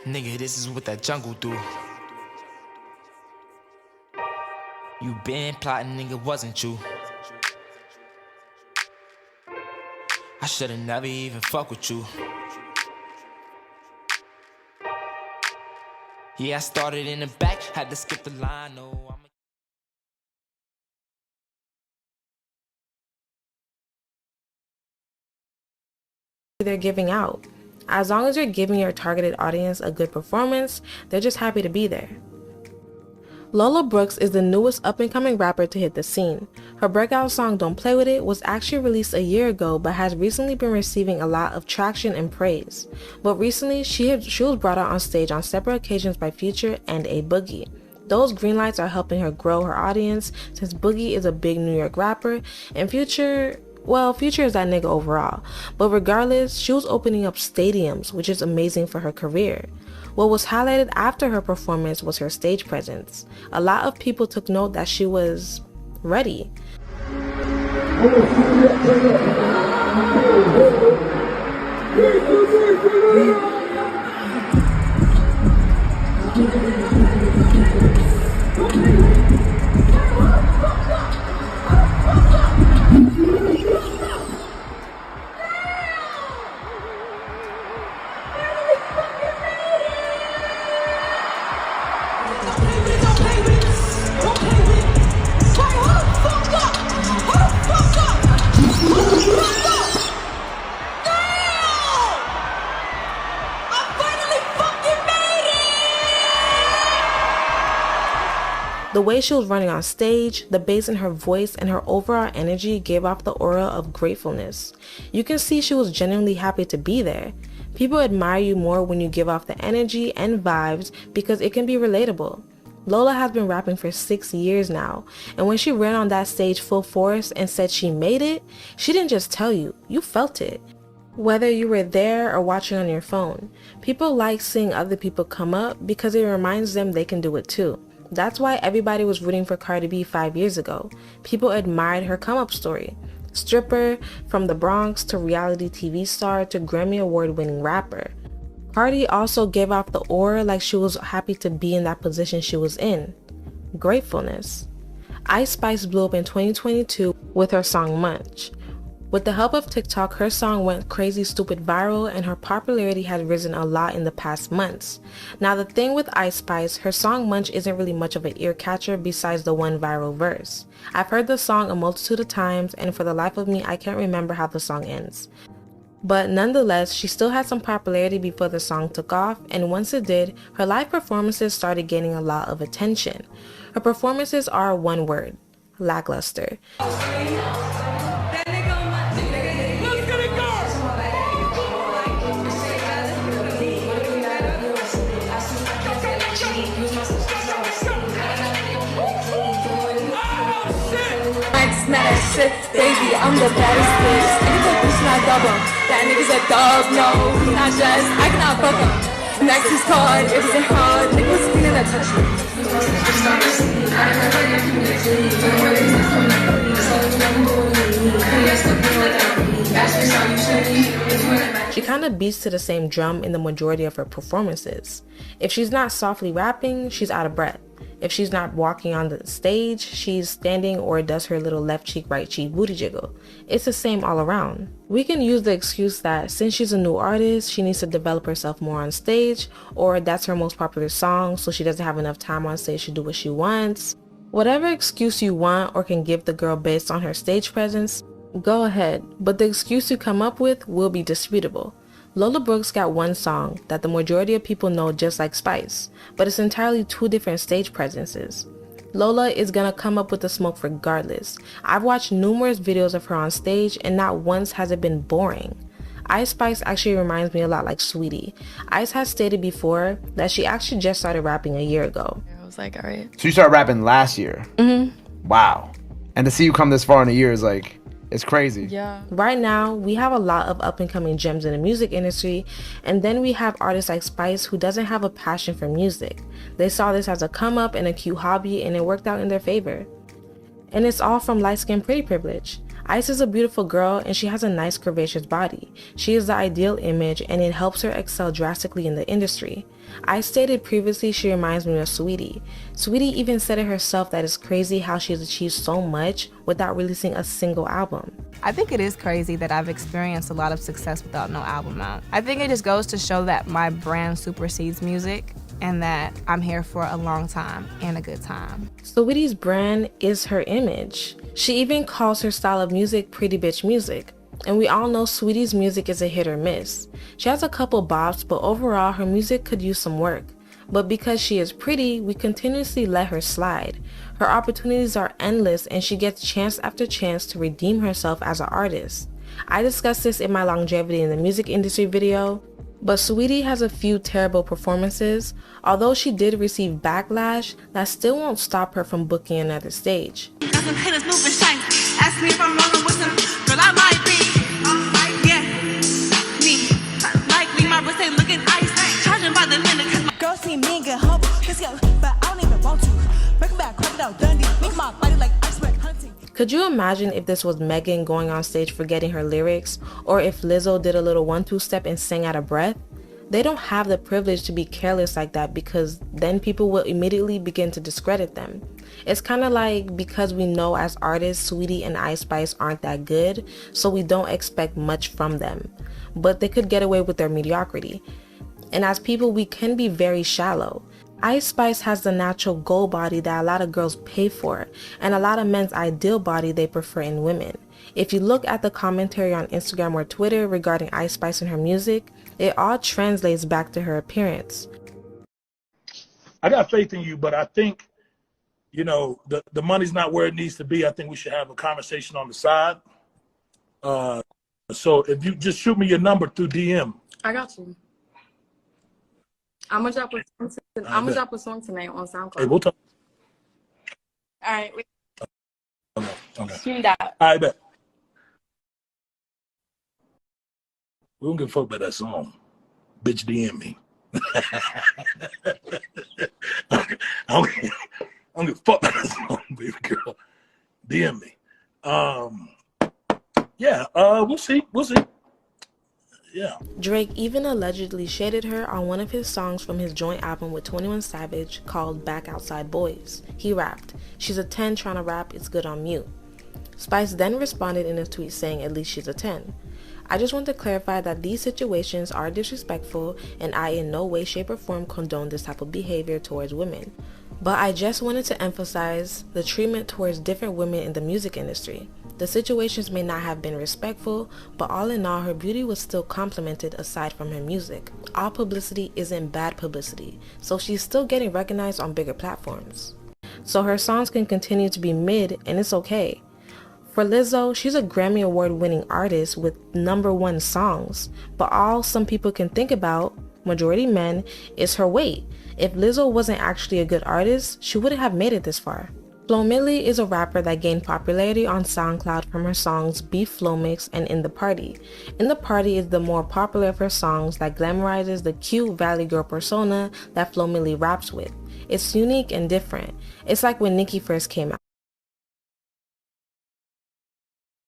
Nigga, this is what that jungle do. You been plotting, nigga, wasn't you? I should've never even fuck with you. Yeah, I started in the back, had to skip the line, no, they're giving out. As long as you're giving your targeted audience a good performance, they're just happy to be there. Lola Brooks is the newest up-and-coming rapper to hit the scene. Her breakout song Don't Play With It was actually released a year ago but has recently been receiving a lot of traction and praise. But recently, she was brought out on stage on separate occasions by Future and A Boogie. Those green lights are helping her grow her audience since Boogie is a big New York rapper and Future is that nigga overall. But regardless, she was opening up stadiums, which is amazing for her career. What was highlighted after her performance was her stage presence. A lot of people took note that she was ready. The way she was running on stage, the bass in her voice, and her overall energy gave off the aura of gratefulness. You can see she was genuinely happy to be there. People admire you more when you give off the energy and vibes because it can be relatable. Lola has been rapping for 6 years now, and when she ran on that stage full force and said she made it, she didn't just tell you, you felt it. Whether you were there or watching on your phone, people like seeing other people come up because it reminds them they can do it too. That's why everybody was rooting for Cardi B 5 years ago. People admired her come-up story. Stripper, from the Bronx to reality TV star to Grammy Award-winning rapper. Cardi also gave off the aura like she was happy to be in that position she was in. Gratefulness. Ice Spice blew up in 2022 with her song Munch. With the help of TikTok, her song went crazy stupid viral and her popularity has risen a lot in the past months. Now the thing with Ice Spice, her song Munch isn't really much of an ear catcher besides the one viral verse. I've heard the song a multitude of times and for the life of me I can't remember how the song ends. But nonetheless, she still had some popularity before the song took off, and once it did, her live performances started gaining a lot of attention. Her performances are one word: lackluster. Shit, baby, I'm the baddest bitch. Niggas like this not double. That nigga's a dog, no, he not just. I cannot fuck him. Next is card, it wasn't hard. Niggas feeling that touch me. She kinda beats to the same drum in the majority of her performances. If she's not softly rapping, she's out of breath. If she's not walking on the stage, she's standing or does her little left cheek, right cheek booty jiggle. It's the same all around. We can use the excuse that since she's a new artist, she needs to develop herself more on stage, or that's her most popular song, so she doesn't have enough time on stage to do what she wants. Whatever excuse you want or can give the girl based on her stage presence, go ahead, but the excuse you come up with will be disputable. Lola Brooks got one song that the majority of people know just like Spice, but it's entirely two different stage presences. Lola is gonna come up with the smoke regardless. I've watched numerous videos of her on stage and not once has it been boring. Ice Spice actually reminds me a lot like Sweetie. Ice has stated before that she actually just started rapping a year ago. I was like, alright. So you started rapping last year? Mm-hmm. Wow. And to see you come this far in a year is like, it's crazy. Yeah. Right now, we have a lot of up-and-coming gems in the music industry, and then we have artists like Spice who doesn't have a passion for music. They saw this as a come-up and a cute hobby, and it worked out in their favor. And it's all from light-skinned pretty privilege. Ice is a beautiful girl and she has a nice curvaceous body. She is the ideal image and it helps her excel drastically in the industry. I stated previously she reminds me of Saweetie. Saweetie even said it herself that it's crazy how she has achieved so much without releasing a single album. I think it is crazy that I've experienced a lot of success without no album out. I think it just goes to show that my brand supersedes music and that I'm here for a long time and a good time. Saweetie's brand is her image. She even calls her style of music pretty bitch music. And we all know Saweetie's music is a hit or miss. She has a couple bops, but overall her music could use some work. But because she is pretty, we continuously let her slide. Her opportunities are endless and she gets chance after chance to redeem herself as an artist. I discussed this in my longevity in the music industry video, but Saweetie has a few terrible performances. Although she did receive backlash, that still won't stop her from booking another stage. Got some haters moving shiny. Ask me if I'm rolling with them. Girl, I might be. Yeah. Me. Likely my wrist ain't looking ice. Charging by the minute. Cause my girls see me and get humble. Let's go. But I don't even want to. Break back, crocodile Dundee. Make my body like iceberg hunting. Could you imagine if this was Megan going on stage forgetting her lyrics, or if Lizzo did a little 1-2 step and sang out of breath? They don't have the privilege to be careless like that because then people will immediately begin to discredit them. It's kind of like because we know as artists Saweetie and Ice Spice aren't that good, so we don't expect much from them. But they could get away with their mediocrity. And as people, we can be very shallow. Ice Spice has the natural goal body that a lot of girls pay for, and a lot of men's ideal body they prefer in women. If you look at the commentary on Instagram or Twitter regarding Ice Spice and her music, it all translates back to her appearance. I got faith in you, but I think, you know, the money's not where it needs to be. I think we should have a conversation on the side. So if you just shoot me your number through DM. I got you. I'm gonna drop a song tonight on SoundCloud. Hey, we'll talk. All right. Okay. Shoot that. I bet. We don't give a fuck about that song. Bitch, DM me. I don't give a fuck about that song, baby girl. DM me. Yeah, we'll see. Yeah. Drake even allegedly shaded her on one of his songs from his joint album with 21 Savage called Back Outside Boys. He rapped, "She's a 10 trying to rap, it's good on mute." Spice then responded in a tweet saying at least she's a 10. I just want to clarify that these situations are disrespectful and I in no way, shape, or form condone this type of behavior towards women. But I just wanted to emphasize the treatment towards different women in the music industry. The situations may not have been respectful, but all in all, her beauty was still complimented aside from her music. All publicity isn't bad publicity, so she's still getting recognized on bigger platforms. So her songs can continue to be mid, and it's okay. For Lizzo, she's a Grammy Award winning artist with #1 songs, but all some people can think about, majority men, is her weight. If Lizzo wasn't actually a good artist, she wouldn't have made it this far. Flo Milli is a rapper that gained popularity on SoundCloud from her songs Beef Flow Mix and In the Party. In the Party is the more popular of her songs that glamorizes the cute Valley Girl persona that Flo Milli raps with. It's unique and different. It's like when Nicki first came out.